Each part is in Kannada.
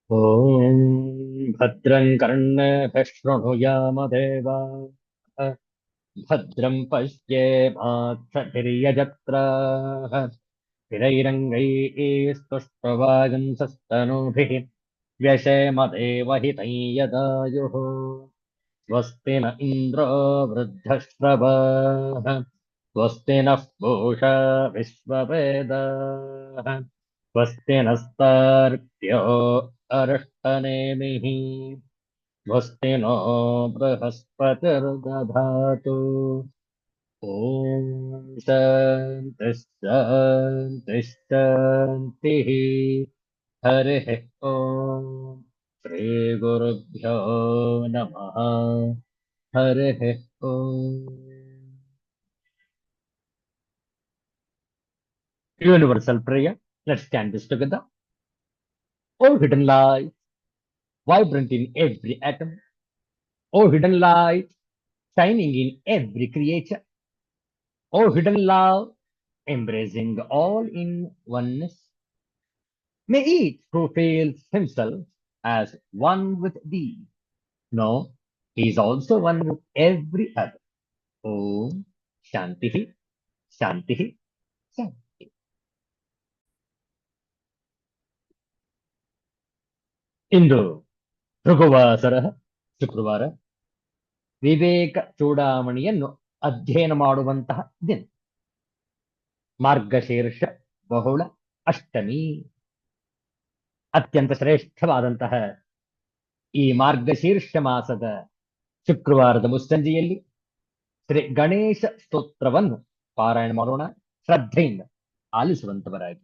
ॐ भद्रं कर्णेभिः शृणुयाम देवाः भद्रं पश्येमाक्षभिर्यजत्राः स्थिरैरङ्गैः स्तुष्टुवागुंसस्तनूभिः व्यशेम देवहितं यदायुः स्वस्ति न इन्द्रो वृद्धश्रवाः स्वस्ति नः पूषा विश्ववेदाः स्वस्ति नस्तार्क्ष्यो अरिष्टनेमिः स्वस्ति नो बृहस्पतिर्दधातु ॐ शान्तिः शान्तिः शान्तिः हरिः ॐ श्रीगुरुभ्यो नमः हरिः ॐ Universal prayer. Let's chant this together. O hidden light, vibrant in every atom. O hidden light, shining in every creature. O hidden love, embracing all in oneness. May each who feels himself as one with thee know he is also one with every other. Om Shantihi, Shantihi, Shanti. ಇಂದು ಭೃಗುವಾಸರ ಶುಕ್ರವಾರ ವಿವೇಕ ಚೂಡಾಮಣಿಯನ್ನು ಅಧ್ಯಯನ ಮಾಡುವಂತಹ ದಿನ ಮಾರ್ಗಶೀರ್ಷ ಬಹುಳ ಅಷ್ಟಮಿ ಅತ್ಯಂತ ಶ್ರೇಷ್ಠವಾದಂತಹ ಈ ಮಾರ್ಗಶೀರ್ಷ ಮಾಸದ ಶುಕ್ರವಾರದ ಮುಸ್ಸಂಜೆಯಲ್ಲಿ ಶ್ರೀ ಗಣೇಶ ಸ್ತೋತ್ರವನ್ನು ಪಾರಾಯಣ ಮಾಡೋಣ ಶ್ರದ್ಧೆಯಿಂದ ಆಲಿಸುವಂತವರಾಗಿ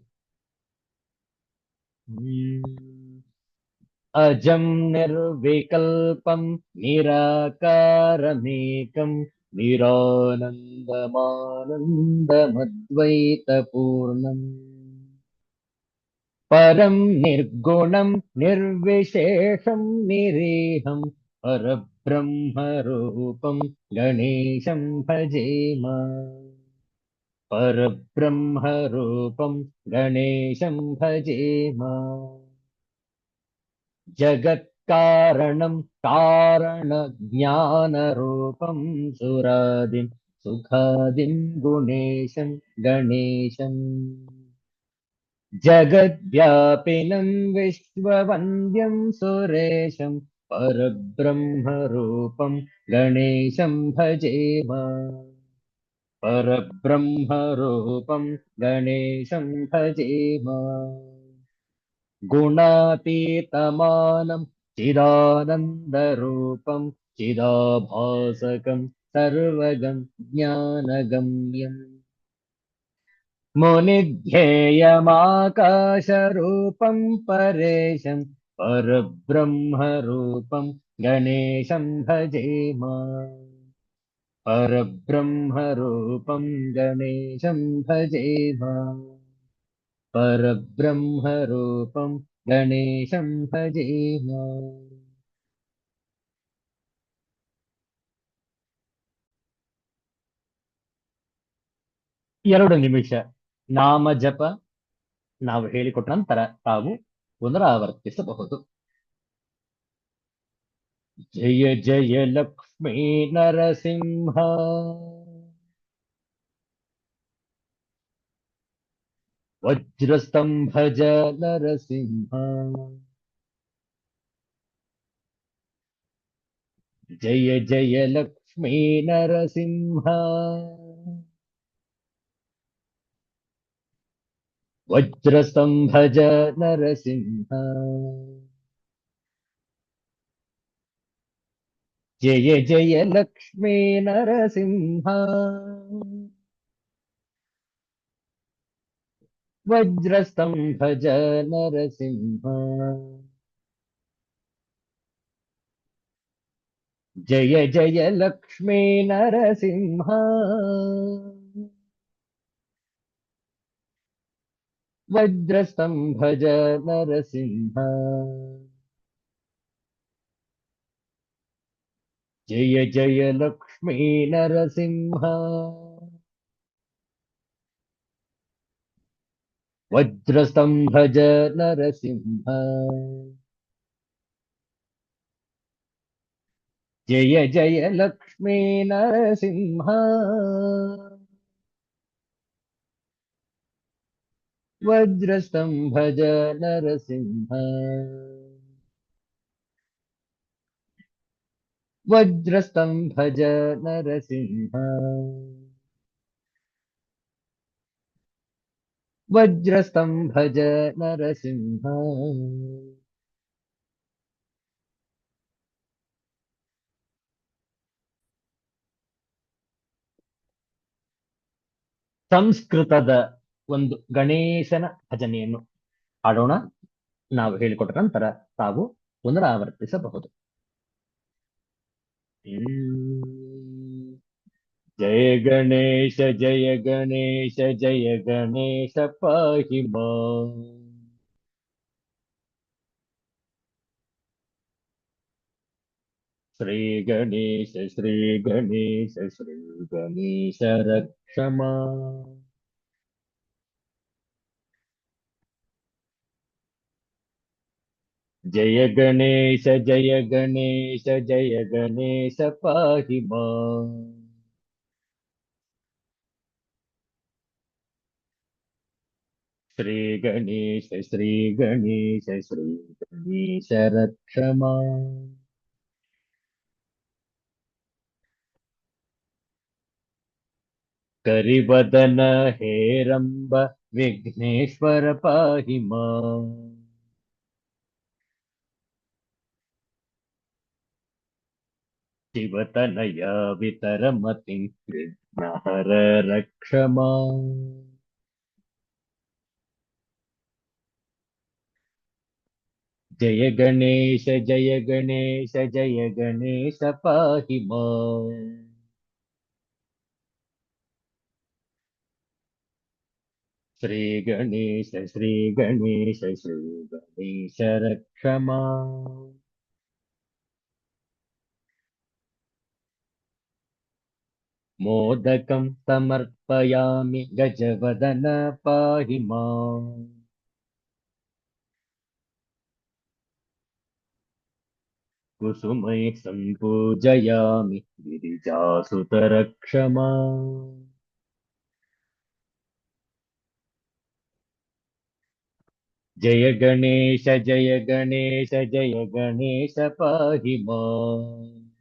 ಅಜಂ ನಿರ್ವಿಕಲ್ಪಂ ನಿರಾಕಾರಮೇಕಂ ನಿರಾನಂದಮಾನಂದಮದ್ವೈತಪೂರ್ಣಂ परं निर्गुणं निर्विशेषं निरीहं परब्रह्मरूपं गणेशं भजेम परब्रह्मरूपं गणेशं भजेम जगत्कारणं कारणज्ञानरूपं सुरादिं सुखादिं गुणेशं गणेशम् जगद्व्यापिनं विश्ववन्द्यं सुरेशं परब्रह्मरूपं गणेशं भजेम परब्रह्मरूपं गणेशं भजेम गुणातीतमानं चिदानन्दरूपं चिदाभासकं सर्वगं ज्ञानगम्यम् मुनिध्येयमाकाशरूपं परेशं परब्रह्मरूपं गणेशं भजेम परब्रह्मरूपं गणेशं भजेम परब्रह्मरूपं गणेशं भजेम ಎರಡು ನಿಮಿಷ ನಾಮ ಜಪ ನಾವು ಹೇಳಿಕೊಟ್ಟ ನಂತರ ತಾವು ಪುನರಾವರ್ತಿಸಬಹುದು. ಜಯ ಜಯ ಲಕ್ಷ್ಮೀ ನರಸಿಂಹ ವಜ್ರಸ್ತಂಭಜ ನರಸಿಂಹ ಜಯ ಜಯ ಲಕ್ಷ್ಮೀ ನರಸಿಂಹ ವಜ್ರಸ್ತಂಭಜ ನರಸಿಂಹ ಜಯ ಜಯ ಲಕ್ಷ್ಮೀ ನರಸಿಂಹ ವಜ್ರಸ್ತಂಭಜ ನರಸಿಂಹ ಜಯ ಜಯ ಲಕ್ಷ್ಮೀ ನರಸಿಂಹ ವಜ್ರಸ್ತಂಭಜ ನರಸಿಂಹ ಜಯ ಜಯ ಲಕ್ಷ್ಮೀ ನರಸಿಂಹ ವಜ್ರಸ್ತಂಭಜ ನರಸಿಂಹ जय जय लक्ष्मी नरसिंह वज्रस्तंभज नरसिंह वज्रस्तंभज नरसिंह वज्रस्तंभज नरसिंह ಸಂಸ್ಕೃತದ ಒಂದು ಗಣೇಶನ ಭಜನೆಯನ್ನು ಹಾಡೋಣ. ನಾವು ಹೇಳಿಕೊಟ್ಟ ನಂತರ ತಾವು ಪುನರಾವರ್ತಿಸಬಹುದು. ಹ್ಮ್. जय गणेश जय गणेश जय गणेश पाहि मां. श्री गणेश श्री गणेश रक्ष मां. जय गणेश जय गणेश पाहि मां. श्री गणेश श्री गणेश रक्ष मां. करिवदन हेरंब विघ्नेश्वर पाहि मां. शिवतनया वितरमतिं विघ्नहर रक्ष मां. जय गणेश पाहि मां. श्री गणेश रक्ष मां. मोदकं समर्पयामि गजवदन पाहि मां. कुसुमैः सम्पूजयामि गिरिजासुत रक्ष मां. जय गणेश पाहि मां.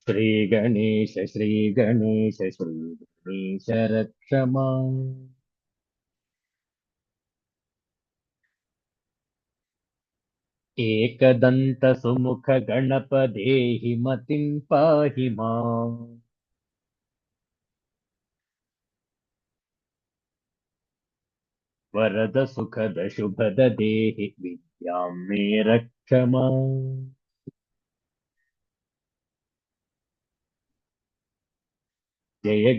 श्री गणेश रक्ष मां. एकदन्त सुमुख गणप देहि मतिं पाहि मां. वरद सुखद शुभद देहि विद्यां मे रक्ष मां. जय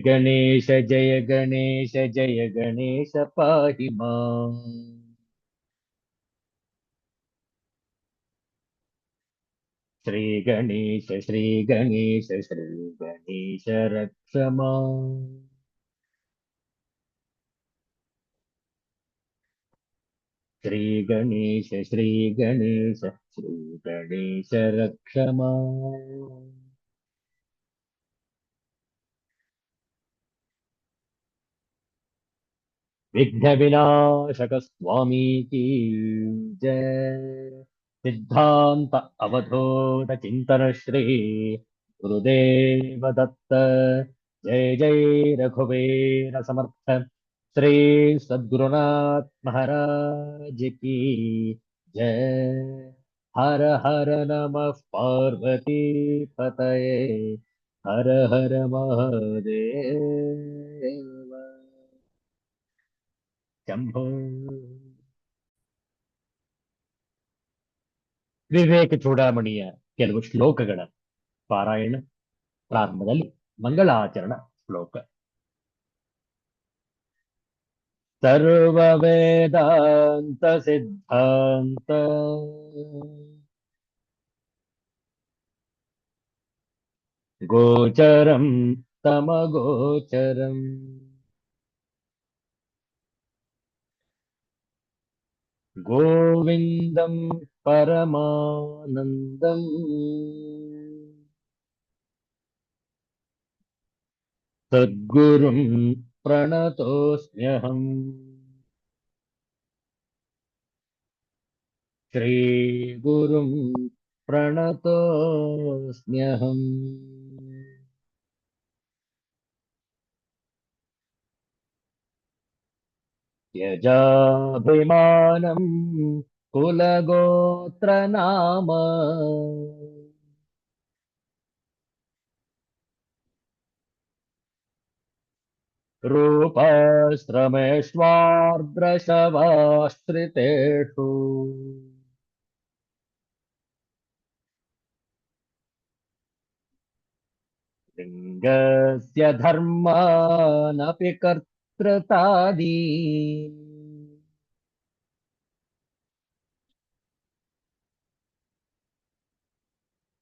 गणेश पाहि मां. श्री गणेश रक्ष मां. श्री गणेश रक्ष मां. विघ्न विनाशक स्वामी की जय. सिद्धांत अवधूत चिंतन श्री गुरुदेव दत्त. जय रघुवीर समर्थ श्री सद्गुरुनाथ महाराज की जय. हर हर नमः पार्वती पतये. हर हर महादेव. ಶಂಭೋ. ವಿವೇಕ ಚೂಡಾಮಣಿಯ ಕೆಲವು ಶ್ಲೋಕಗಳ ಪಾರಾಯಣ. ಪ್ರಾರಂಭದಲ್ಲಿ ಮಂಗಳಾಚರಣ ಶ್ಲೋಕ. ಸರ್ವ ವೇದಾಂತ ಸಿದ್ಧಾಂತ ಗೋಚರಂ ತಮಗೋಚರಂ गोविन्दं परमानन्दम् सद्गुरुं प्रणतोऽस्म्यहम् श्रीगुरुं प्रणतोऽस्म्यहम् त्यजाभिमानं कुलगोत्रनाम रूपाश्रमेष्वार्द्रशवाश्रितेषु लिङ्गस्य धर्मानपि कर्तृतादी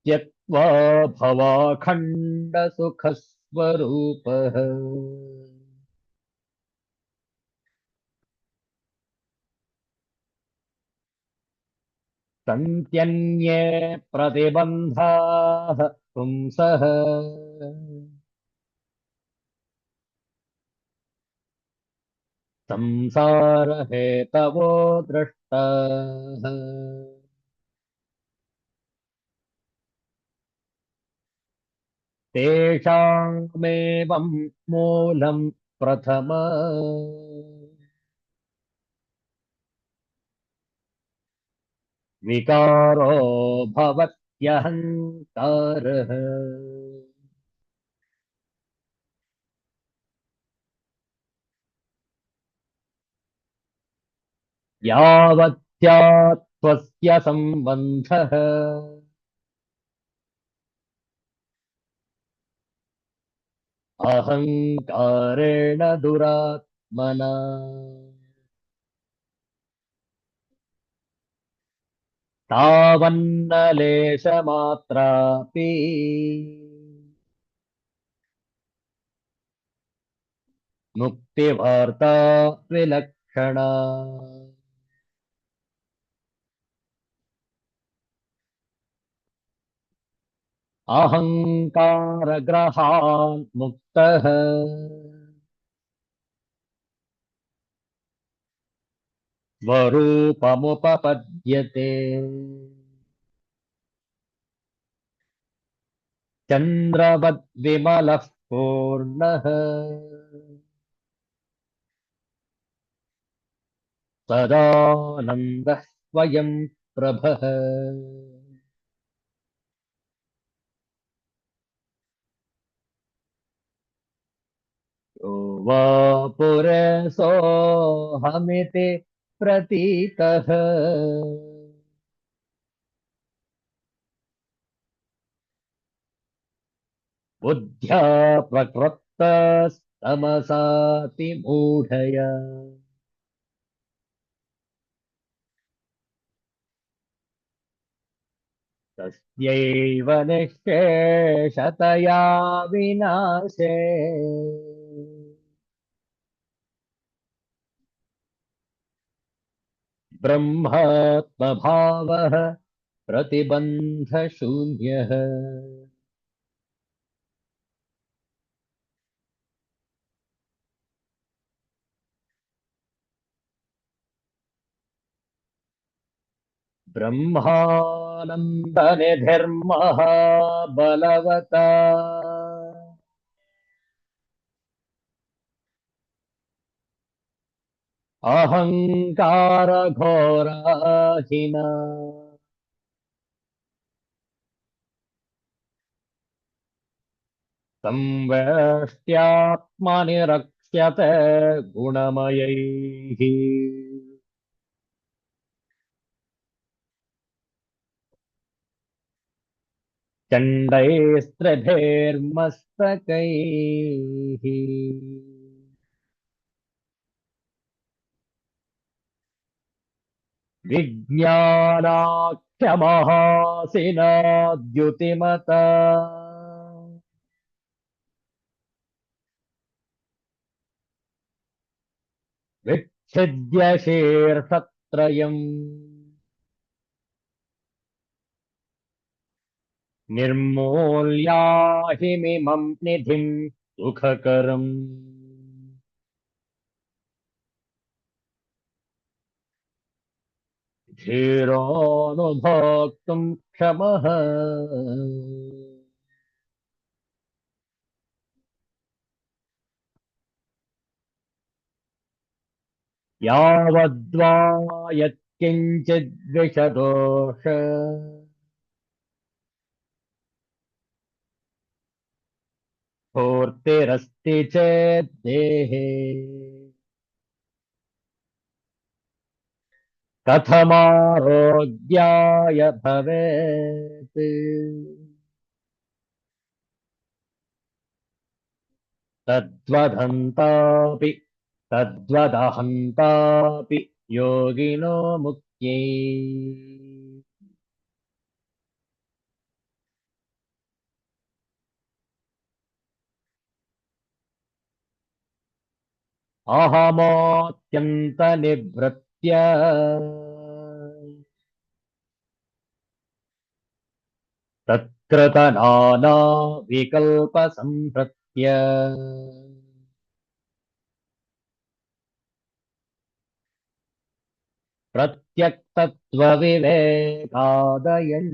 त्यक्त्वा भवाखण्डसुखस्वरूपः सन्त्यन्ये प्रतिबन्धाः पुंसः संसारहेतवो दृष्टाः तेषामेवं मूलं प्रथम विकारो भवत्यहङ्कारः यावत्स्यात्त्वस्य सम्बन्धः अहङ्कारेण दुरात्मना तावन्न लेशमात्रापि मुक्तिवार्ता विलक्षणा अहङ्कारग्रहान् मुक्तः स्वरूपमुपपद्यते चन्द्रवद्विमलः पूर्णः सदानन्दः स्वयं प्रभः यो वा पुरसोऽहमिति प्रतीतः बुद्ध्या प्रकृतस्तमसाति मूढया तस्यैव निःशेषतया विनाशे ब्रह्मात्मभावः प्रतिबन्धशून्यः ब्रह्मानन्दनिधिर्महाबलवता अहङ्कारघोराहिना संवेष्ट्यात्मनि रक्ष्यते गुणमयैः चण्डैस्त्रिभिर्मस्तकैः विज्ञानाख्यमहासिनाद्युतिमता विच्छिद्य शीर्षत् लोकत्रयम् निर्मूल्याहिमिमं निधिं सुखकरम् धीरोऽनुभोक्तुं क्षमः यावद्वा यत्किञ्चिद्विषदोष स्फूर्तिरस्ति चेत् देहे कथमारोग्याय भवेत् तद्वदन्तापि तद्वदहन्तापि योगिनो मुक्त्यै अहमोऽत्यन्तनिवृत्य तत्कृतनाना विकल्पसंहृत्य प्रत्यक्तत्वविवेकादयन्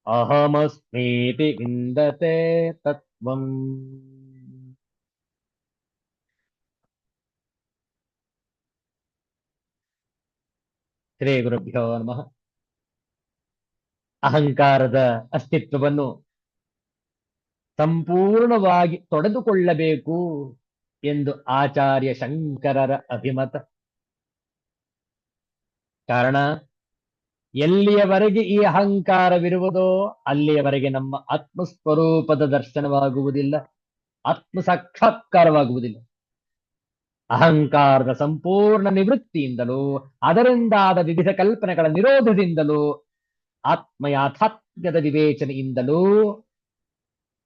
अहमस्मीति विन्दते तत्त्वम् ಶ್ರೀಗುರುಭ್ಯೋ ನಮಃ. ಅಹಂಕಾರದ ಅಸ್ತಿತ್ವವನ್ನು ಸಂಪೂರ್ಣವಾಗಿ ತೊಡೆದುಕೊಳ್ಳಬೇಕು ಎಂದು ಆಚಾರ್ಯ ಶಂಕರರ ಅಭಿಮತ. ಕಾರಣ, ಎಲ್ಲಿಯವರೆಗೆ ಈ ಅಹಂಕಾರವಿರುವುದೋ ಅಲ್ಲಿಯವರೆಗೆ ನಮ್ಮ ಆತ್ಮಸ್ವರೂಪದ ದರ್ಶನವಾಗುವುದಿಲ್ಲ, ಆತ್ಮ ಸಾಕ್ಷಾತ್ಕಾರವಾಗುವುದಿಲ್ಲ. ಅಹಂಕಾರದ ಸಂಪೂರ್ಣ ನಿವೃತ್ತಿಯಿಂದಲೂ ಅದರಿಂದಾದ ವಿವಿಧ ಕಲ್ಪನೆಗಳ ನಿರೋಧದಿಂದಲೂ ಆತ್ಮ ಯಾಥಾತ್ಮ್ಯದ ವಿವೇಚನೆಯಿಂದಲೂ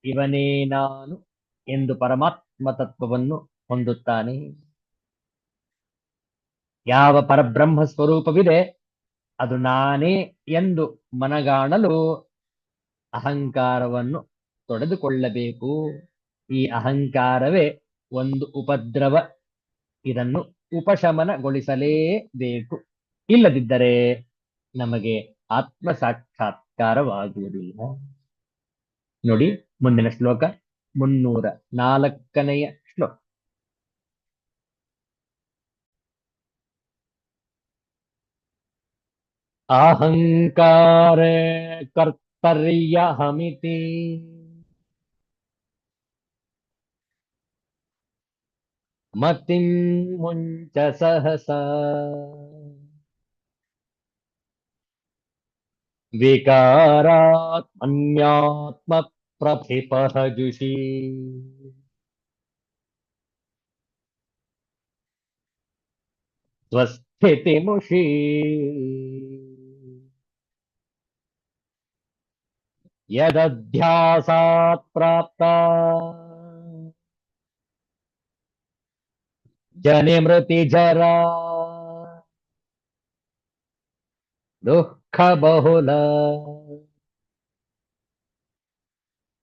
ಇವನೇ ನಾನು ಎಂದು ಪರಮಾತ್ಮ ತತ್ವವನ್ನು ಹೊಂದುತ್ತಾನೆ. ಯಾವ ಪರಬ್ರಹ್ಮ ಸ್ವರೂಪವಿದೆ ಅದು ನಾನೇ ಎಂದು ಮನಗಾಣಲು ಅಹಂಕಾರವನ್ನು ತೊಡೆದುಕೊಳ್ಳಬೇಕು. ಈ ಅಹಂಕಾರವೇ ಒಂದು ಉಪದ್ರವ. ಇದನ್ನು ಉಪಶಮನಗೊಳಿಸಲೇಬೇಕು. ಇಲ್ಲದಿದ್ದರೆ ನಮಗೆ ಆತ್ಮ ಸಾಕ್ಷಾತ್ಕಾರವಾಗುವುದಿಲ್ಲ. ನೋಡಿ, ಮುಂದಿನ ಶ್ಲೋಕ 304ನೆಯ ಶ್ಲೋಕ. ಅಹಂಕಾರೇ ಕರ್ತರ್ಯಹಮಿತಿ ಮತಿಂ ಮುಂಚ ಸಹಸಾ ವಿಕಾರಾತ್ಮನ್ಯಾತ್ಮ ಪ್ರತಿಪಹಜುಷಿ ಸ್ವಸ್ಥಿತಿಮುಷಿ ಯದಧ್ಯಾಸಾತ್ ಪ್ರಾಪ್ತ ಜನಿಮೃತಿ ಜರಾ ದುಃಖ ಬಹುಲ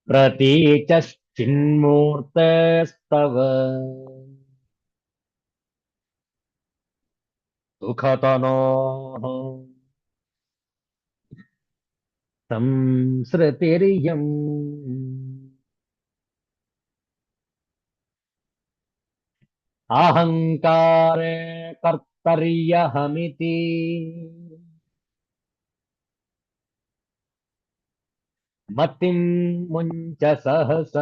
ಪ್ರತೀಚಶ್ಚಿನ್ಮೂರ್ತಸ್ತವ ಸುಖತನೋಃ ಸಂಸೃತಿರಿಯಂ. ಅಹಂಕಾರೇ ಕರ್ತರ್ಯಹಮಿತಿ ಮತಿಂ ಮುಂಚ ಸಹಸ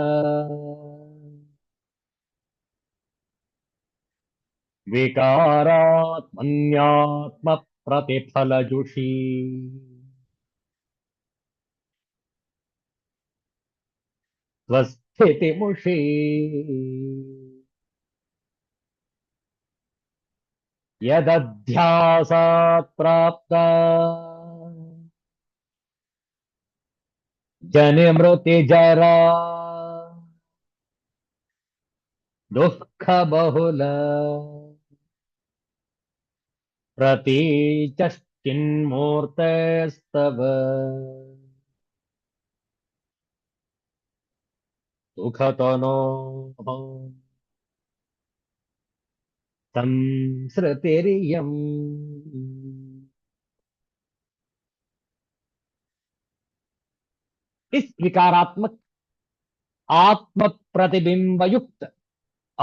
ವಿಕಾರಾತ್ಮನ್ಯಾತ್ಮ ಪ್ರತಿಫಲಜುಷಿ ಸ್ವಸ್ಥಿತಿಮುಷಿ ಯದಧ್ಯಾಸಾತ್ ಪ್ರಾಪ್ತ ಜನಿಮೃತಿ ಜರಾ ದುಃಖ बहुल प्रतीचश्चिन्मूर्तस्तव सुखतनो संसृतिरियम्। इस विकारात्मक आत्म प्रतिबिंब युक्त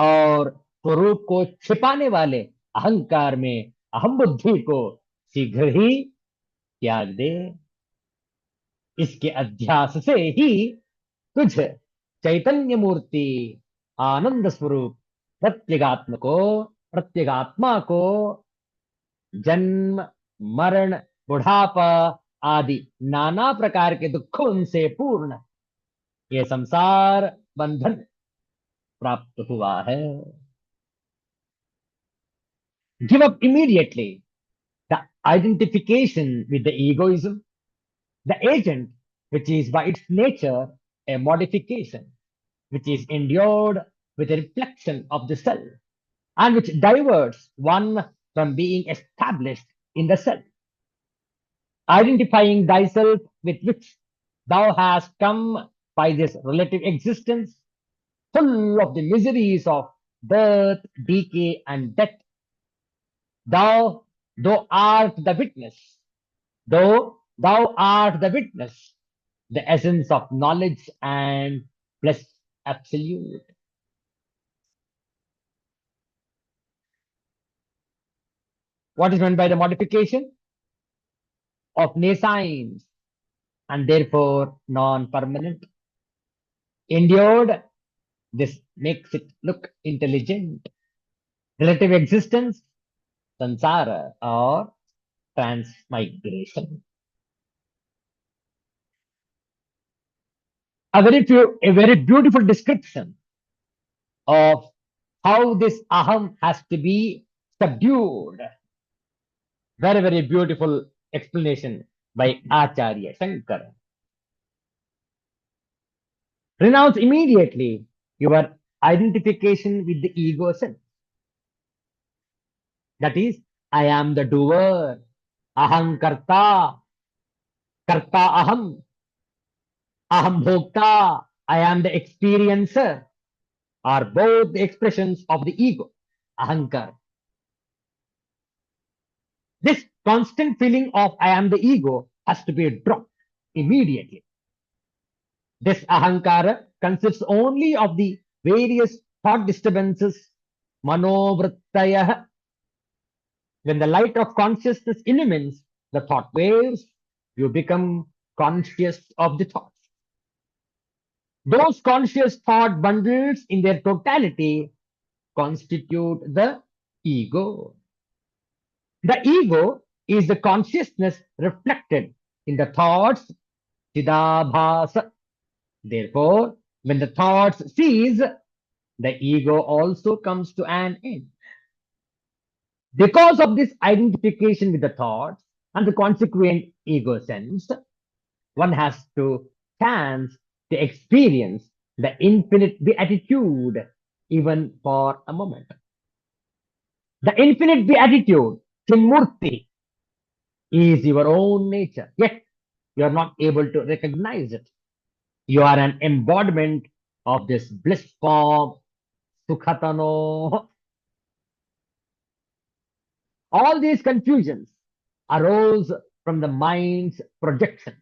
और स्वरूप को छिपाने वाले अहंकार में अहम बुद्धि को शीघ्र ही त्याग दे। इसके अध्यास से ही तुझ चैतन्य मूर्ति आनंद स्वरूप प्रत्येगात्मा को जन्म मरण बुढ़ापा आदि नाना प्रकार के दुखों से पूर्ण ये संसार बंधन प्राप्त हुआ है। Give up immediately the identification with the egoism, the agent which is by its nature a modification, which is endured with a reflection of the self and which diverts one from being established in the self, identifying thyself with which thou hast come by this relative existence, full of the miseries of birth, decay, and death. Thou art the witness, thou art the witness, the essence of knowledge and bliss absolute. What is meant by the modification? Of nescience and therefore non-permanent. Endured, this makes it look intelligent. Relative existence, samsara or transmigration. A very beautiful description of how this aham has to be subdued. Very, very beautiful explanation by Acharya Shankara. Renounce immediately your identification with the ego self. That is, I am the doer, aham karta aham bhokta, I am the experiencer, are both the expressions of the ego, ahankar. This constant feeling of I am the ego has to be dropped immediately. This ahankara consists only of the various thought disturbances, manovrittaya. When the light of consciousness illumines the thought waves, you become conscious of the thoughts. Those conscious thought bundles in their totality constitute the ego. The ego is the consciousness reflected in the thoughts, chidabhasa. Therefore, when the thoughts cease, the ego also comes to an end. Because of this identification with the thoughts and the consequent ego sense, one has to chance to experience the infinite beatitude even for a moment. The infinite beatitude, Chinmurti, is your own nature, yet you are not able to recognize it. You are an embodiment of this bliss form, Sukhatano. All these confusions arose from the mind's projections.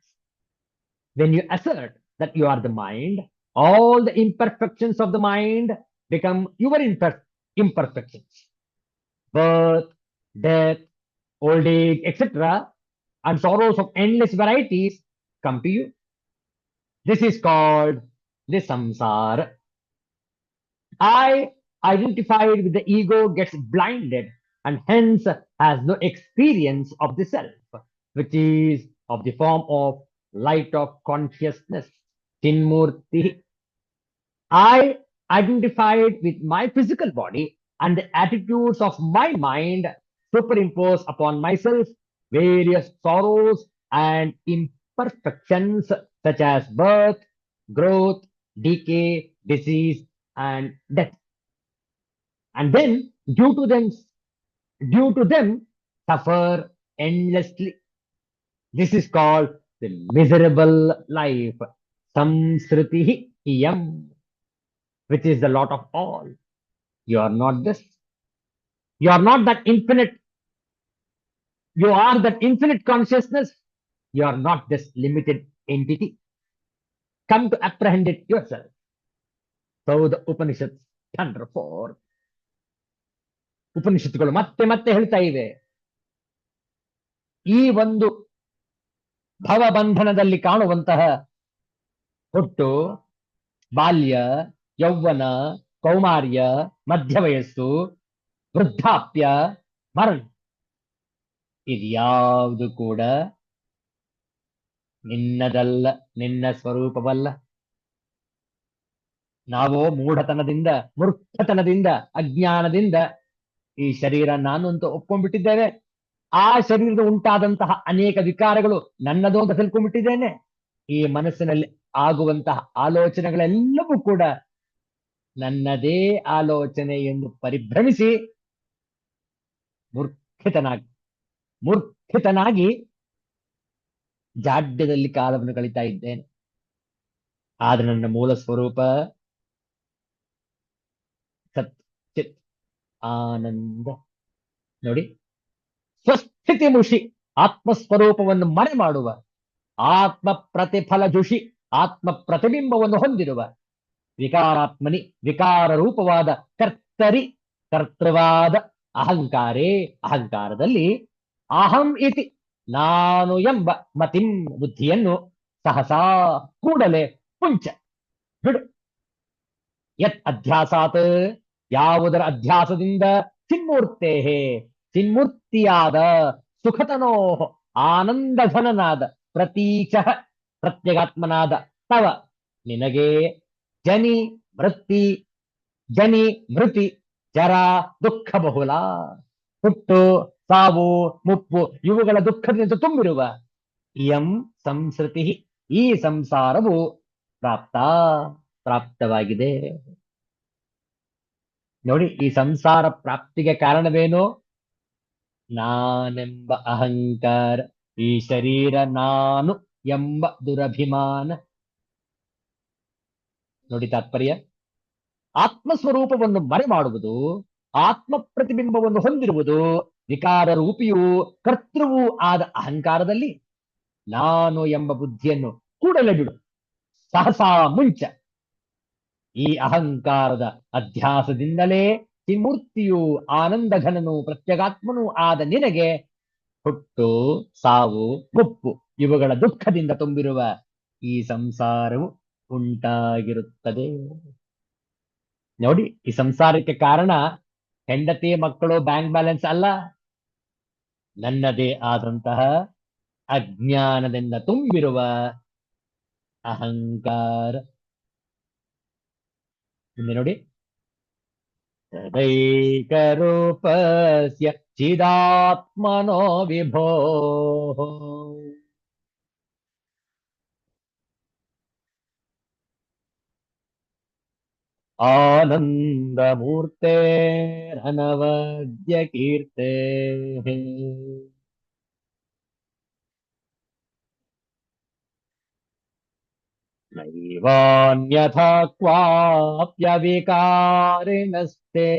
When you assert that you are the mind, all the imperfections of the mind become your imperfections. Birth, death, old age, etc., and sorrows of endless varieties come to you. This is called the samsara. I, identified with the ego, gets blinded and hence has no experience of the self, which is of the form of light of consciousness, Chinmurti. I, identified with my physical body and the attitudes of my mind, superimpose upon myself various sorrows and imperfections such as birth, growth, decay, disease, and death. and then due to them suffer endlessly. This is called the miserable life. Samsriti iyam, which is the lot of all. You are not this. You are not that infinite. You are that infinite consciousness. You are not this limited entity. Come to apprehend it yourself. So the Upanishads thunder forth. ಉಪನಿಷತ್ತುಗಳು ಮತ್ತೆ ಮತ್ತೆ ಹೇಳ್ತಾ ಇವೆ, ಈ ಒಂದು ಭವಬಂಧನದಲ್ಲಿ ಕಾಣುವಂತಹ ಹುಟ್ಟು, ಬಾಲ್ಯ, ಯೌವನ, ಕೌಮಾರ್ಯ, ಮಧ್ಯ ವಯಸ್ಸು, ವೃದ್ಧಾಪ್ಯ, ಮರಣ, ಇದ್ಯಾವುದು ಕೂಡ ನಿನ್ನದಲ್ಲ, ನಿನ್ನ ಸ್ವರೂಪವಲ್ಲ. ನಾವು ಮೂಢತನದಿಂದ, ಮೂರ್ಖತನದಿಂದ, ಅಜ್ಞಾನದಿಂದ ಈ ಶರೀರ ನಾನು ಅಂತ ಒಪ್ಕೊಂಡ್ಬಿಟ್ಟಿದ್ದೇವೆ. ಆ ಶರೀರದ ಉಂಟಾದಂತಹ ಅನೇಕ ವಿಕಾರಗಳು ನನ್ನದು ಅಂತ ತಿಳ್ಕೊಂಡ್ಬಿಟ್ಟಿದ್ದೇನೆ. ಈ ಮನಸ್ಸಿನಲ್ಲಿ ಆಗುವಂತಹ ಆಲೋಚನೆಗಳೆಲ್ಲವೂ ಕೂಡ ನನ್ನದೇ ಆಲೋಚನೆ ಎಂದು ಪರಿಭ್ರಮಿಸಿ ಮೂರ್ಖಿತನಾಗಿ ಮೂರ್ಖಿತನಾಗಿ ಜಾಡ್ಯದಲ್ಲಿ ಕಾಲವನ್ನು ಕಳೀತಾ ಇದ್ದೇನೆ. ಆದ್ರೆ ನನ್ನ ಮೂಲ ಸ್ವರೂಪ ಸತ್ ಚಿತ್ ಆನಂದ. ನೋಡಿ, ಸ್ವಸ್ಥಿತಿ ಮುಷಿ, ಆತ್ಮಸ್ವರೂಪವನ್ನು ಮರೆ ಮಾಡುವ, ಆತ್ಮ ಪ್ರತಿಫಲ ಜುಷಿ, ಆತ್ಮ ಪ್ರತಿಬಿಂಬವನ್ನು ಹೊಂದಿರುವ, ವಿಕಾರಾತ್ಮನಿ, ವಿಕಾರ ರೂಪವಾದ ಕರ್ತರಿ, ಕರ್ತೃವಾದ ಅಹಂಕಾರೇ, ಅಹಂಕಾರದಲ್ಲಿ ಅಹಂ ಇತಿ, ನಾನು ಎಂಬ ಮತಿಂ, ಬುದ್ಧಿಯನ್ನು ಸಹಸಾ, ಕೂಡಲೇ ಪುಂಚ ಬಿಡು. ಯತ್ ಅಧ್ಯಾಸಾತ್, ಯಾವುದರ ಅಧ್ಯಾಸದಿಂದ, ಚಿನ್ಮೂರ್ತೆ, ಚಿನ್ಮೂರ್ತಿಯಾದ, ಸುಖತನೋ, ಆನಂದಘನನಾದ, ಪ್ರತೀಚ, ಪ್ರತ್ಯಗಾತ್ಮನಾದ, ತವ, ನಿನಗೆ, ಜನಿ ಮೃತ್ತಿ, ಜನಿ ಮೃತಿ, ಜರ ದುಃಖ ಬಹುಲ, ಹುಟ್ಟು, ಸಾವು, ಮುಪ್ಪು, ಇವುಗಳ ದುಃಖದಿಂದ ತುಂಬಿರುವ ಇಯಂ ಸಂಸ್ಕೃತಿ, ಈ ಸಂಸಾರವು ಪ್ರಾಪ್ತವಾಗಿದೆ. ನೋಡಿ, ಈ ಸಂಸಾರ ಪ್ರಾಪ್ತಿಗೆ ಕಾರಣವೇನು? ನಾನೆಂಬ ಅಹಂಕಾರ, ಈ ಶರೀರ ನಾನು ಎಂಬ ದುರಭಿಮಾನ. ನೋಡಿ ತಾತ್ಪರ್ಯ. ಆತ್ಮಸ್ವರೂಪವನ್ನು ಮರೆ ಮಾಡುವುದು, ಆತ್ಮ ಪ್ರತಿಬಿಂಬವನ್ನು ಹೊಂದಿರುವುದು, ವಿಕಾರ ರೂಪಿಯೂ ಕರ್ತೃವೂ ಆದ ಅಹಂಕಾರದಲ್ಲಿ ನಾನು ಎಂಬ ಬುದ್ಧಿಯನ್ನು ಕೂಡಲೇ ಬಿಡು, ಸಹಸಾ ಮುಂಚ. ಈ ಅಹಂಕಾರದ ಅಧ್ಯಾಸದಿಂದಲೇ ತ್ರಿಮೂರ್ತಿಯು, ಆನಂದಘನನು, ಪ್ರತ್ಯಗಾತ್ಮನೂ ಆದ ನಿನಗೆ ಹುಟ್ಟು, ಸಾವು, ಮುಪ್ಪು, ಇವುಗಳ ದುಃಖದಿಂದ ತುಂಬಿರುವ ಈ ಸಂಸಾರವು ಉಂಟಾಗಿರುತ್ತದೆ. ನೋಡಿ, ಈ ಸಂಸಾರಕ್ಕೆ ಕಾರಣ ಹೆಂಡತಿ, ಮಕ್ಕಳು, ಬ್ಯಾಂಕ್ ಬ್ಯಾಲೆನ್ಸ್ ಅಲ್ಲ, ನನ್ನದೇ ಆದಂತಹ ಅಜ್ಞಾನದಿಂದ ತುಂಬಿರುವ ಅಹಂಕಾರ. ಮುಂದೆ ನೋಡಿ, ತದೈಕರೂಪಸ್ಯ ಚಿದಾತ್ಮನೋ ವಿಭೋ, ಆನಂದಮೂರ್ತೆರನವದ್ಯ ಕೀರ್ತೆ, ನೈವಾನ್ಯಥಾ ಕ್ವಾಪ್ಯವಿಕಾರಿಣಸ್ತೆ,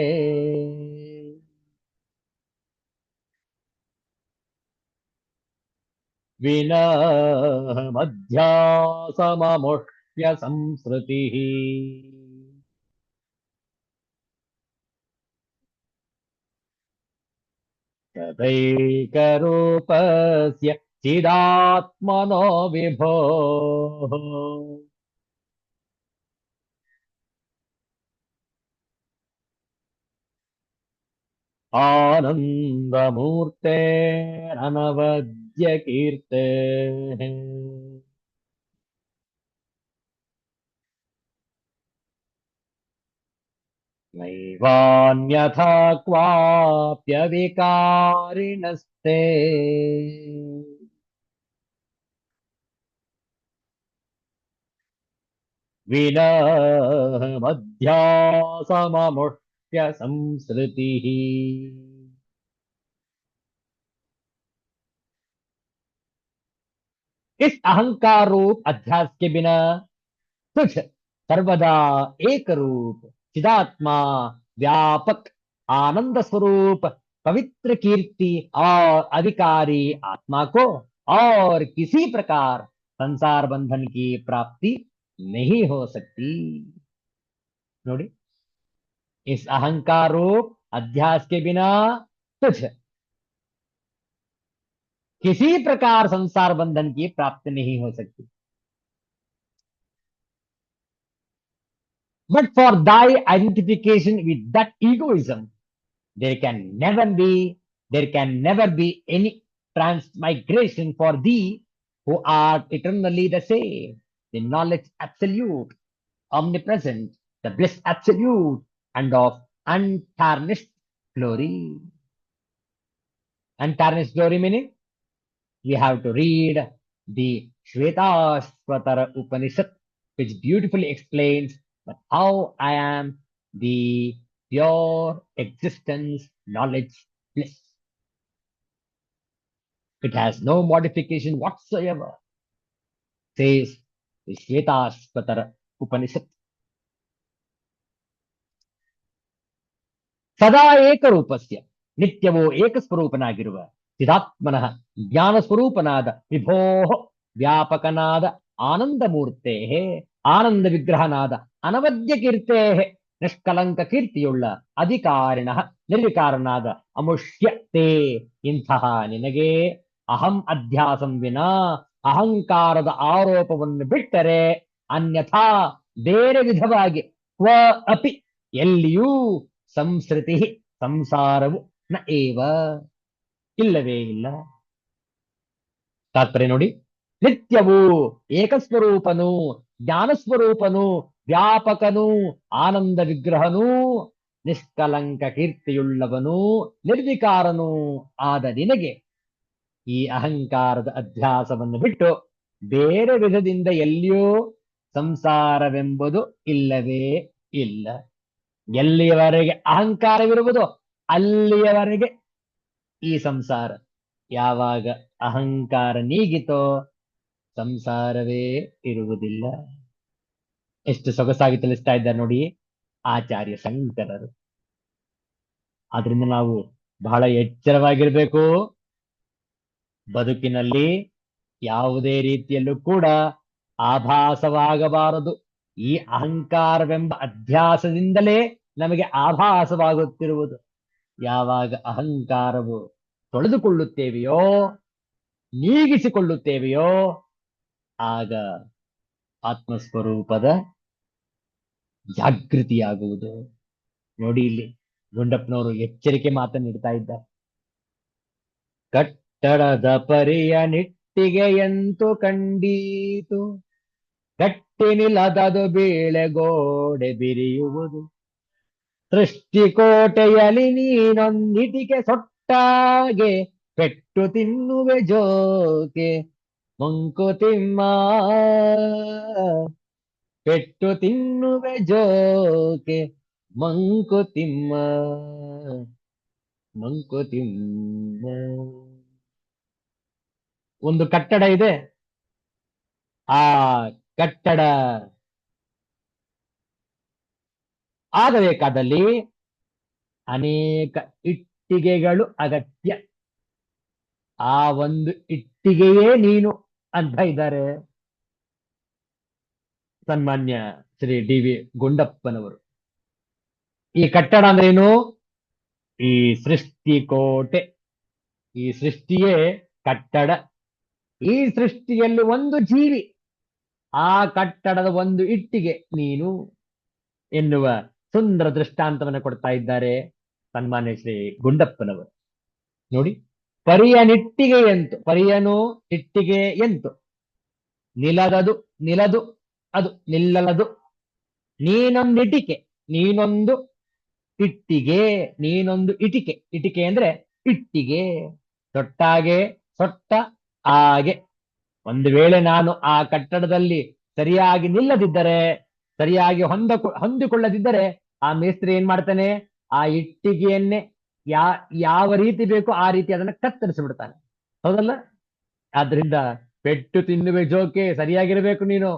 ವಿನಮಧ್ಯಾಸಮಮುಷ್ಯ ಸಂಸ್ಕೃತಿ. ತದೈಕರೂಪಸ್ಯ ಚಿದಾತ್ಮನೋ ವಿಭೋ, ಆನಂದಮೂರ್ತೆರನವದ್ಯ ಕೀರ್ತೆ. ನೈವಾನ್ಯಥಾ ಕ್ವಾಪ್ಯವಿಕಾರಿಣಸ್ತೆ, ವಿನಮಧ್ಯಾಸಮಮುಷ್ಯ वाक्य संस्कृति। इस अहंकार रूप अध्यास के बिना तुझ सर्वदा एक रूप चिदात्मा व्यापक आनंद स्वरूप पवित्र कीर्ति और अधिकारी आत्मा को और किसी प्रकार संसार बंधन की प्राप्ति नहीं हो सकती। नोड़ी, इस अहंकार रूप अध्यास के बिना तुझ किसी प्रकार संसार बंधन की प्राप्ति नहीं हो सकती। But for thy identification with that egoism, there can never be, there can never be any transmigration for thee who art eternally the same, the knowledge absolute, omnipresent, the bliss absolute, and of untarnished glory. Untarnished glory meaning we have to read the Shvetashvatara Upanishad, which beautifully explains that how I am the pure existence, knowledge, bliss. It has no modification whatsoever, says the Shvetashvatara Upanishad. ಸದಾ ಏಕರೂಪಸ್ಯ ನಿತ್ಯವೋ ಏಕಸ್ವರೂಪನಾಗಿರುವ ಚಿದಾತ್ಮನಃ ಜ್ಞಾನ ಸ್ವರೂಪನಾದ ವಿಭೋ ವ್ಯಾಪಕನಾದ ಆನಂದ ಮೂರ್ತೆ ಆನಂದ ವಿಗ್ರಹನಾದ ಅನವದ್ಯ ಕೀರ್ತೆ ನಿಷ್ಕಲಂಕ ಕೀರ್ತಿಯುಳ್ಳ ಅಧಿಕಾರಿಣ ನಿರ್ವಿಕಾರನಾದ ಅಮುಷ್ಯತೆ ಇಂತಹ ನಿನಗೆ ಅಹಂ ಅಧ್ಯಾಸಂ ವಿನಾ ಅಹಂಕಾರದ ಆರೋಪವನ್ನು ಬಿಟ್ಟರೆ ಅನ್ಯಥಾ ಬೇರೆ ವಿಧವಾಗಿ ಕ್ವ ಅಪಿ ಎಲ್ಲಿಯೂ ಸಂಸ್ಕೃತಿ ಸಂಸಾರವು ನ ಏವ ಇಲ್ಲವೇ ಇಲ್ಲ. ತಾತ್ಪರ್ಯ ನೋಡಿ, ನಿತ್ಯವೂ ಏಕಸ್ವರೂಪನು ಜ್ಞಾನಸ್ವರೂಪನು ವ್ಯಾಪಕನು ಆನಂದ ವಿಗ್ರಹನೂ ನಿಷ್ಕಲಂಕ ಕೀರ್ತಿಯುಳ್ಳವನು ನಿರ್ವಿಕಾರನೂ ಆದ ನಿನಗೆ ಈ ಅಹಂಕಾರದ ಅಧ್ಯಾಸವನ್ನು ಬಿಟ್ಟು ಬೇರೆ ವಿಧದಿಂದ ಎಲ್ಲಿಯೂ ಸಂಸಾರವೆಂಬುದು ಇಲ್ಲವೇ ಇಲ್ಲ. ಎಲ್ಲಿಯವರೆಗೆ ಅಹಂಕಾರವಿರುವುದು ಅಲ್ಲಿಯವರೆಗೆ ಈ ಸಂಸಾರ. ಯಾವಾಗ ಅಹಂಕಾರ ನೀಗಿತೋ ಸಂಸಾರವೇ ಇರುವುದಿಲ್ಲ. ಎಷ್ಟು ಸೊಗಸಾಗಿ ತಿಳಿಸ್ತಾ ಇದ್ದಾರೆ ನೋಡಿ ಆಚಾರ್ಯ ಶಂಕರರು. ಆದ್ರಿಂದ ನಾವು ಬಹಳ ಎಚ್ಚರವಾಗಿರ್ಬೇಕು. ಬದುಕಿನಲ್ಲಿ ಯಾವುದೇ ರೀತಿಯಲ್ಲೂ ಕೂಡ ಆಭಾಸವಾಗಬಾರದು. ಈ ಅಹಂಕಾರವೆಂಬ ಅಧ್ಯಾಸದಿಂದಲೇ ನಮಗೆ ಆಭಾಸವಾಗುತ್ತಿರುವುದು. ಯಾವಾಗ ಅಹಂಕಾರವು ತೊಳೆದುಕೊಳ್ಳುತ್ತೇವೆಯೋ ನೀಗಿಸಿಕೊಳ್ಳುತ್ತೇವೆಯೋ ಆಗ ಆತ್ಮಸ್ವರೂಪದ ಜಾಗೃತಿಯಾಗುವುದು. ನೋಡಿ, ಇಲ್ಲಿ ಗುಂಡಪ್ಪನವರು ಎಚ್ಚರಿಕೆ ಮಾತನ್ನು ನೀಡ್ತಾ ಇದ್ದಾರೆ. ಕಟ್ಟಡದ ಪರಿಯ ನಿಟ್ಟಿಗೆಯಂತೂ ಕಂಡೀತು, ಗಟ್ಟಿ ನಿಲದದು ಬೀಳೆಗೋಡೆ ಬಿರಿಯುವುದು. ಸೃಷ್ಟಿಕೋಟೆಯಲ್ಲಿ ನೀನೊಂದಿಟಿಗೆ ಸೊಟ್ಟಾಗೆ ಪೆಟ್ಟು ತಿನ್ನುವೆ ಜೋಕೆ ಮಂಕುತಿಮ್ಮ, ಪೆಟ್ಟು ತಿನ್ನುವೆ ಜೋಕೆ ಮಂಕುತಿಮ್ಮ ಮಂಕುತಿಮ್ಮ. ಒಂದು ಕಟ್ಟಡ ಇದೆ. ಆ ಕಟ್ಟಡ ಆಗಬೇಕಾದಲ್ಲಿ ಅನೇಕ ಇಟ್ಟಿಗೆಗಳು ಅಗತ್ಯ. ಆ ಒಂದು ಇಟ್ಟಿಗೆಯೇ ನೀನು ಅಂತ ಇದ್ದಾರೆ ಸನ್ಮಾನ್ಯ ಶ್ರೀ ಡಿ ವಿ ಗುಂಡಪ್ಪನವರು. ಈ ಕಟ್ಟಡ ಅಂದ್ರೇನು? ಈ ಸೃಷ್ಟಿಕೋಟೆ, ಈ ಸೃಷ್ಟಿಯೇ ಕಟ್ಟಡ. ಈ ಸೃಷ್ಟಿಯಲ್ಲಿ ಒಂದು ಜೀವಿ, ಆ ಕಟ್ಟಡದ ಒಂದು ಇಟ್ಟಿಗೆ ನೀನು ಎನ್ನುವ ಸುಂದರ ದೃಷ್ಟಾಂತವನ್ನು ಕೊಡ್ತಾ ಇದ್ದಾರೆ ಸನ್ಮಾನ್ಯ ಶ್ರೀ ಗುಂಡಪ್ಪನವರು. ನೋಡಿ, ಪರಿಯ ನಿಟ್ಟಿಗೆ ಎಂತು, ಪರಿಯನು ಇಟ್ಟಿಗೆ ಎಂತು, ನಿಲದದು ನಿಲದು ಅದು ನಿಲ್ಲಲದು, ನೀನೊಂದಿಟಿಕೆ ನೀನೊಂದು ಇಟ್ಟಿಗೆ, ನೀನೊಂದು ಇಟಿಕೆ, ಇಟಿಕೆ ಅಂದ್ರೆ ಇಟ್ಟಿಗೆ, ತೊಟ್ಟಾಗೆ ಸೊಟ್ಟ ಹಾಗೆ. ಒಂದು ವೇಳೆ ನಾನು ಆ ಕಟ್ಟಡದಲ್ಲಿ ಸರಿಯಾಗಿ ನಿಲ್ಲದಿದ್ದರೆ, ಸರಿಯಾಗಿ ಹೊಂದಿಕೊಳ್ಳದಿದ್ದರೆ ಆ ಮೇಸ್ತ್ರಿ ಏನ್ ಮಾಡ್ತಾನೆ? ಆ ಇಟ್ಟಿಗೆಯನ್ನೇ ಯಾ ಯಾವ ರೀತಿ ಬೇಕೋ ಆ ರೀತಿ ಅದನ್ನ ಕತ್ತರಿಸಿ ಬಿಡ್ತಾನೆ. ಹೌದಲ್ಲ? ಆದ್ರಿಂದ ಪೆಟ್ಟು ತಿನ್ನುವೆ ಜೋಕೆ, ಸರಿಯಾಗಿರ್ಬೇಕು ನೀನು.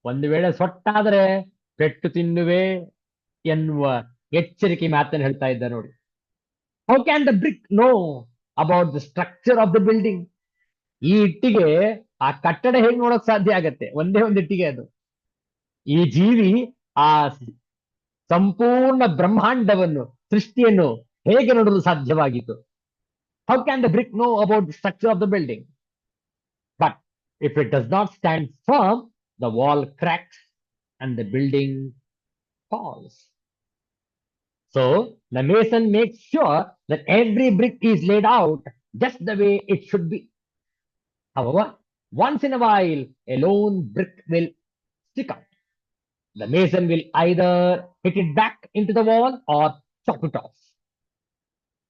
ಒಂದು ವೇಳೆ ಸೊಟ್ಟಾದ್ರೆ ಪೆಟ್ಟು ತಿನ್ನುವೆ ಎನ್ನುವ ಎಚ್ಚರಿಕೆ ಮಾತನ್ನು ಹೇಳ್ತಾ ಇದ್ದ ನೋಡಿ. How can the brick know about the structure of the building? ಈ ಇಟ್ಟಿಗೆ ಆ ಕಟ್ಟಡ ಹೇಗೆ ನೋಡಕ್ ಸಾಧ್ಯ ಆಗತ್ತೆ? ಒಂದೇ ಒಂದು ಇಟ್ಟಿಗೆ ಅದು. ಈ ಜೀವಿ ಆ ಸಂಪೂರ್ಣ ಬ್ರಹ್ಮಾಂಡವನ್ನು, ಸೃಷ್ಟಿಯನ್ನು ಹೇಗೆ ನೋಡಲು ಸಾಧ್ಯವಾಗಿತ್ತು? How can the brick know about the structure of the building? But if it does not stand firm, the wall cracks and the building falls. So the mason makes sure that every brick is laid out just the way it should be. However, once in a while, a lone brick will stick out. The mason will either hit it back into the wall or chop it off.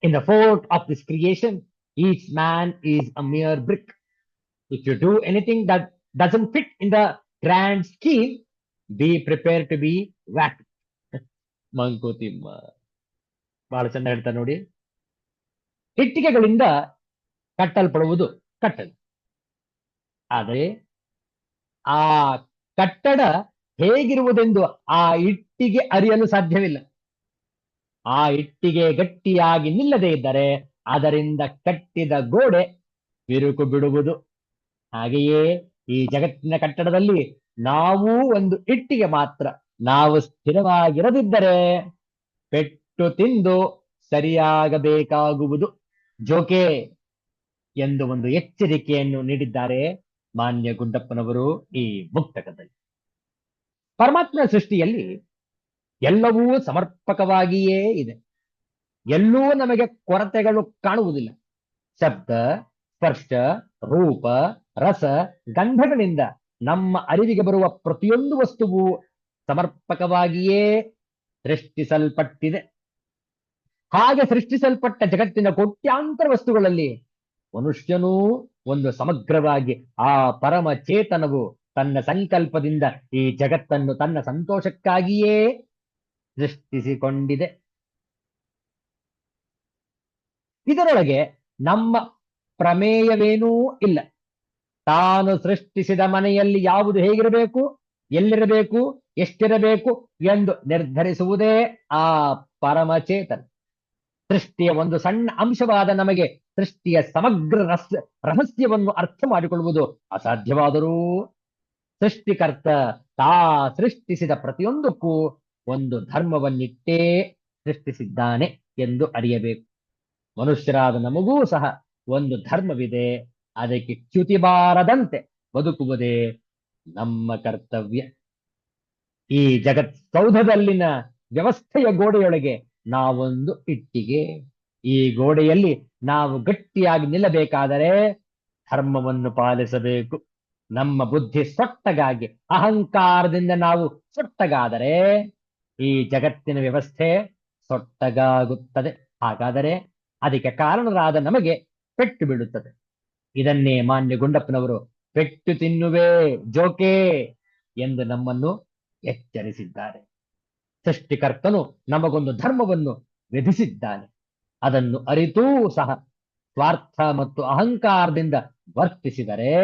In the fort of this creation, each man is a mere brick. If you do anything that doesn't fit in the grand scheme, be prepared to be whacked. Mankuthimma ಬಹಳ ಚಂದ ಹೇಳ್ತಾರೆ ನೋಡಿ. ಇಟ್ಟಿಗೆಗಳಿಂದ ಕಟ್ಟಲ್ಪಡುವುದು ಕಟ್ಟಡ, ಆದರೆ ಆ ಕಟ್ಟಡ ಹೇಗಿರುವುದೆಂದು ಆ ಇಟ್ಟಿಗೆ ಅರಿಯಲು ಸಾಧ್ಯವಿಲ್ಲ. ಆ ಇಟ್ಟಿಗೆ ಗಟ್ಟಿಯಾಗಿ ನಿಲ್ಲದೆ ಇದ್ದರೆ ಅದರಿಂದ ಕಟ್ಟಿದ ಗೋಡೆ ಬಿರುಕು ಬಿಡುವುದು. ಹಾಗೆಯೇ ಈ ಜಗತ್ತಿನ ಕಟ್ಟಡದಲ್ಲಿ ನಾವು ಒಂದು ಇಟ್ಟಿಗೆ ಮಾತ್ರ. ನಾವು ಸ್ಥಿರವಾಗಿರದಿದ್ದರೆ ಪೆಟ್ಟು ತಿಂದು ಸರಿಯಾಗಬೇಕಾಗುವುದು ಜೋಕೆ ಎಂದು ಒಂದು ಎಚ್ಚರಿಕೆಯನ್ನು ನೀಡಿದ್ದಾರೆ ಮಾನ್ಯ ಗುಂಡಪ್ಪನವರು ಈ ಮುಕ್ತಕದಲ್ಲಿ. ಪರಮಾತ್ಮನ ಸೃಷ್ಟಿಯಲ್ಲಿ ಎಲ್ಲವೂ ಸಮರ್ಪಕವಾಗಿಯೇ ಇದೆ. ಎಲ್ಲೂ ನಮಗೆ ಕೊರತೆಗಳು ಕಾಣುವುದಿಲ್ಲ. ಶಬ್ದ, ಸ್ಪರ್ಶ, ರೂಪ, ರಸ, ಗಂಧಗಳಿಂದ ನಮ್ಮ ಅರಿವಿಗೆ ಬರುವ ಪ್ರತಿಯೊಂದು ವಸ್ತುವು ಸಮರ್ಪಕವಾಗಿಯೇ ಸೃಷ್ಟಿಸಲ್ಪಟ್ಟಿದೆ. ಹಾಗೆ ಸೃಷ್ಟಿಸಲ್ಪಟ್ಟ ಜಗತ್ತಿನ ಕೋಟ್ಯಾಂತರ ವಸ್ತುಗಳಲ್ಲಿ ಮನುಷ್ಯನೂ ಒಂದು ಸಮಗ್ರವಾಗಿ ಆ ಪರಮ ಚೇತನವು ತನ್ನ ಸಂಕಲ್ಪದಿಂದ ಈ ಜಗತ್ತನ್ನು ತನ್ನ ಸಂತೋಷಕ್ಕಾಗಿಯೇ ಸೃಷ್ಟಿಸಿಕೊಂಡಿದೆ. ಇದರೊಳಗೆ ನಮ್ಮ ಪ್ರಮೇಯವೇನೂ ಇಲ್ಲ. ತಾನು ಸೃಷ್ಟಿಸಿದ ಮನೆಯಲ್ಲಿ ಯಾವುದು ಹೇಗಿರಬೇಕು, ಎಲ್ಲಿರಬೇಕು, ಎಷ್ಟಿರಬೇಕು ಎಂದು ನಿರ್ಧರಿಸುವುದೇ ಆ ಪರಮಚೇತನ. ಸೃಷ್ಟಿಯ ಒಂದು ಸಣ್ಣ ಅಂಶವಾದ ನಮಗೆ ಸೃಷ್ಟಿಯ ಸಮಗ್ರ ರಹಸ್ಯವನ್ನು ಅರ್ಥ ಮಾಡಿಕೊಳ್ಳುವುದು ಅಸಾಧ್ಯವಾದರೂ ಸೃಷ್ಟಿಕರ್ತ ತಾ ಸೃಷ್ಟಿಸಿದ ಪ್ರತಿಯೊಂದಕ್ಕೂ ಒಂದು ಧರ್ಮವನ್ನಿಟ್ಟೇ ಸೃಷ್ಟಿಸಿದ್ದಾನೆ ಎಂದು ಅರಿಯಬೇಕು. ಮನುಷ್ಯರಾದ ನಮಗೂ ಸಹ ಒಂದು ಧರ್ಮವಿದೆ. ಅದಕ್ಕೆ ಚ್ಯುತಿ ಬಾರದಂತೆ ಬದುಕುವುದೇ ನಮ್ಮ ಕರ್ತವ್ಯ. ಈ ಜಗತ್ ಸೌಧದಲ್ಲಿನ ವ್ಯವಸ್ಥೆಯ ಗೋಡೆಯೊಳಗೆ ನಾವೊಂದು ಇಟ್ಟಿಗೆ. ಈ ಗೋಡೆಯಲ್ಲಿ ನಾವು ಗಟ್ಟಿಯಾಗಿ ನಿಲ್ಲಬೇಕಾದರೆ ಧರ್ಮವನ್ನು ಪಾಲಿಸಬೇಕು. ನಮ್ಮ ಬುದ್ಧಿ ಸೊಟ್ಟಗಾಗಿ, ಅಹಂಕಾರದಿಂದ ನಾವು ಸೊಟ್ಟಗಾದರೆ ಈ ಜಗತ್ತಿನ ವ್ಯವಸ್ಥೆ ಸೊಟ್ಟಗಾಗುತ್ತದೆ. ಹಾಗಾದರೆ ಅದಕ್ಕೆ ಕಾರಣರಾದ ನಮಗೆ ಪೆಟ್ಟು ಬೀಳುತ್ತದೆ. ಇದನ್ನೇ ಮಾನ್ಯ ಗುಂಡಪ್ಪನವರು ಪೆಟ್ಟು ತಿನ್ನುವೆ ಜೋಕೆ ಎಂದು ನಮ್ಮನ್ನು ಎಚ್ಚರಿಸಿದ್ದಾರೆ. ಸೃಷ್ಟಿಕರ್ತನು ನಮಗೊಂದು ಧರ್ಮವನ್ನು ವಿಧಿಸಿದ್ದಾನೆ. ಅದನ್ನು ಅರಿತೂ ಸಹ ಸ್ವಾರ್ಥ ಮತ್ತು ಅಹಂಕಾರದಿಂದ ವರ್ತಿಸಿದರೆ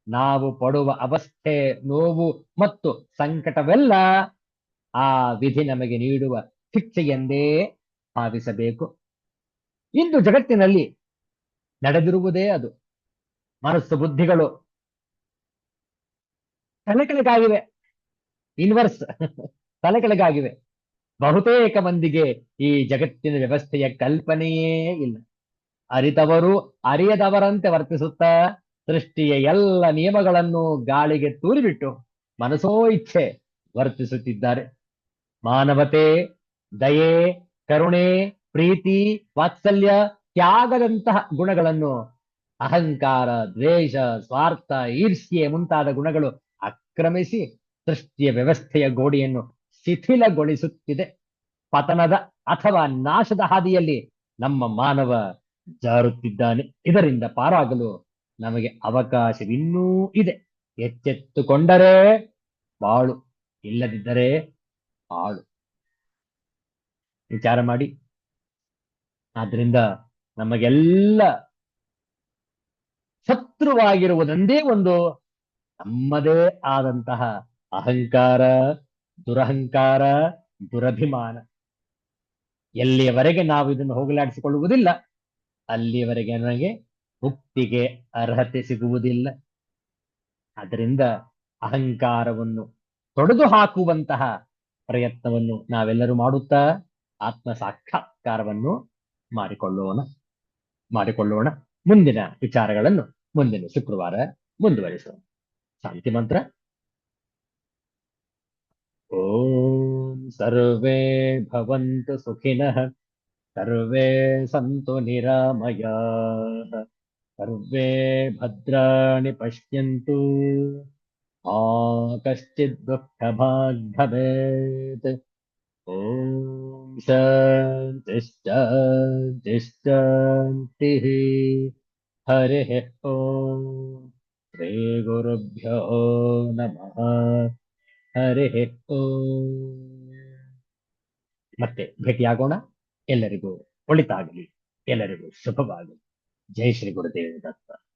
ನಾವು ಪಡುವ ಅವಸ್ಥೆ, ನೋವು ಮತ್ತು ಸಂಕಟವೆಲ್ಲ ಆ ವಿಧಿ ನಮಗೆ ನೀಡುವ ಶಿಕ್ಷೆಯೆಂದೇ ಭಾವಿಸಬೇಕು. ಇಂದು ಜಗತ್ತಿನಲ್ಲಿ ನಡೆದಿರುವುದೇ ಅದು. ಮನಸ್ಸು ಬುದ್ಧಿಗಳು ತಲೆಕೆಳಗಾಗಿವೆ, ಇನ್ವರ್ಸ್ ತಲೆಕೆಳಗಾಗಿವೆ. ಬಹುತೇಕ ಮಂದಿಗೆ ಈ ಜಗತ್ತಿನ ವ್ಯವಸ್ಥೆಯ ಕಲ್ಪನೆಯೇ ಇಲ್ಲ. ಅರಿತವರು ಅರಿಯದವರಂತೆ ವರ್ತಿಸುತ್ತಾ ಸೃಷ್ಟಿಯ ಎಲ್ಲ ನಿಯಮಗಳನ್ನು ಗಾಳಿಗೆ ತೂರಿಬಿಟ್ಟು ಮನಸೋ ಇಚ್ಛೆ ವರ್ತಿಸುತ್ತಿದ್ದಾರೆ. ಮಾನವತೆ, ದಯೆ, ಕರುಣೆ, ಪ್ರೀತಿ, ವಾತ್ಸಲ್ಯ, ತ್ಯಾಗದಂತಹ ಗುಣಗಳನ್ನು ಅಹಂಕಾರ, ದ್ವೇಷ, ಸ್ವಾರ್ಥ, ಈರ್ಷ್ಯೆ ಮುಂತಾದ ಗುಣಗಳು ಆಕ್ರಮಿಸಿ ಸೃಷ್ಟಿಯ ವ್ಯವಸ್ಥೆಯ ಗೋಡೆಯನ್ನು ಶಿಥಿಲಗೊಳಿಸುತ್ತಿದೆ. ಪತನದ ಅಥವಾ ನಾಶದ ಹಾದಿಯಲ್ಲಿ ನಮ್ಮ ಮಾನವ ಜಾರುತ್ತಿದ್ದಾನೆ. ಇದರಿಂದ ಪಾರಾಗಲು ನಮಗೆ ಅವಕಾಶವಿನ್ನೂ ಇದೆ. ಎಚ್ಚೆತ್ತುಕೊಂಡರೆ ಬಾಳು, ಇಲ್ಲದಿದ್ದರೆ ಹಾಳು. ವಿಚಾರ ಮಾಡಿ. ಆದ್ರಿಂದ ನಮಗೆಲ್ಲ ಶತ್ರುವಾಗಿರುವುದೊಂದೇ ಒಂದು ನಮ್ಮದೇ ಆದಂತಹ ಅಹಂಕಾರ, ದುರಹಂಕಾರ, ದುರಭಿಮಾನ. ಎಲ್ಲಿಯವರೆಗೆ ನಾವು ಇದನ್ನು ಹೋಗಲಾಡಿಸಿಕೊಳ್ಳುವುದಿಲ್ಲ, ಅಲ್ಲಿಯವರೆಗೆ ನನಗೆ ಮುಕ್ತಿಗೆ ಅರ್ಹತೆ ಸಿಗುವುದಿಲ್ಲ. ಅದರಿಂದ ಅಹಂಕಾರವನ್ನು ತೊಡೆದು ಹಾಕುವಂತಹ ಪ್ರಯತ್ನವನ್ನು ನಾವೆಲ್ಲರೂ ಮಾಡುತ್ತಾ ಆತ್ಮ ಸಾಕ್ಷಾತ್ಕಾರವನ್ನು ಮಾಡಿಕೊಳ್ಳೋಣ ಮಾಡಿಕೊಳ್ಳೋಣ. ಮುಂದಿನ ವಿಚಾರಗಳನ್ನು ಮುಂದಿನ ಶುಕ್ರವಾರ ಮುಂದುವರಿಸೋಣ. ಶಾಂತಿ ಮಂತ್ರ. ಓಂ ಸರ್ವೇ ಭವಂತು ಸುಖಿನಃ, ಸರ್ವೇ ಸಂತು ನಿರಾಮಯಾಃ, ಸರ್ವೇ ಭದ್ರಾಣಿ ಪಶ್ಯಂತು, ಮಾ ಕಶ್ಚಿತ್ ದುಃಖಭಾಗ್ ಭವೇತ್. ಓಂ ಶಾಂತಿ ಶಾಂತಿ ಶಾಂತಿ. ಹರಿಃ ಓಂ. ಶ್ರೀ ಗುರುಭ್ಯೋ ನಮಃ. ಹರಿಃ ಓಂ. ಮತ್ತೆ ಭೇಟಿಯಾಗೋಣ. ಎಲ್ಲರಿಗೂ ಒಳಿತಾಗಲಿ, ಎಲ್ಲರಿಗೂ ಶುಭವಾಗಲಿ. ಜೈ ಶ್ರೀ ಗುರುದೇವ ದತ್ತ.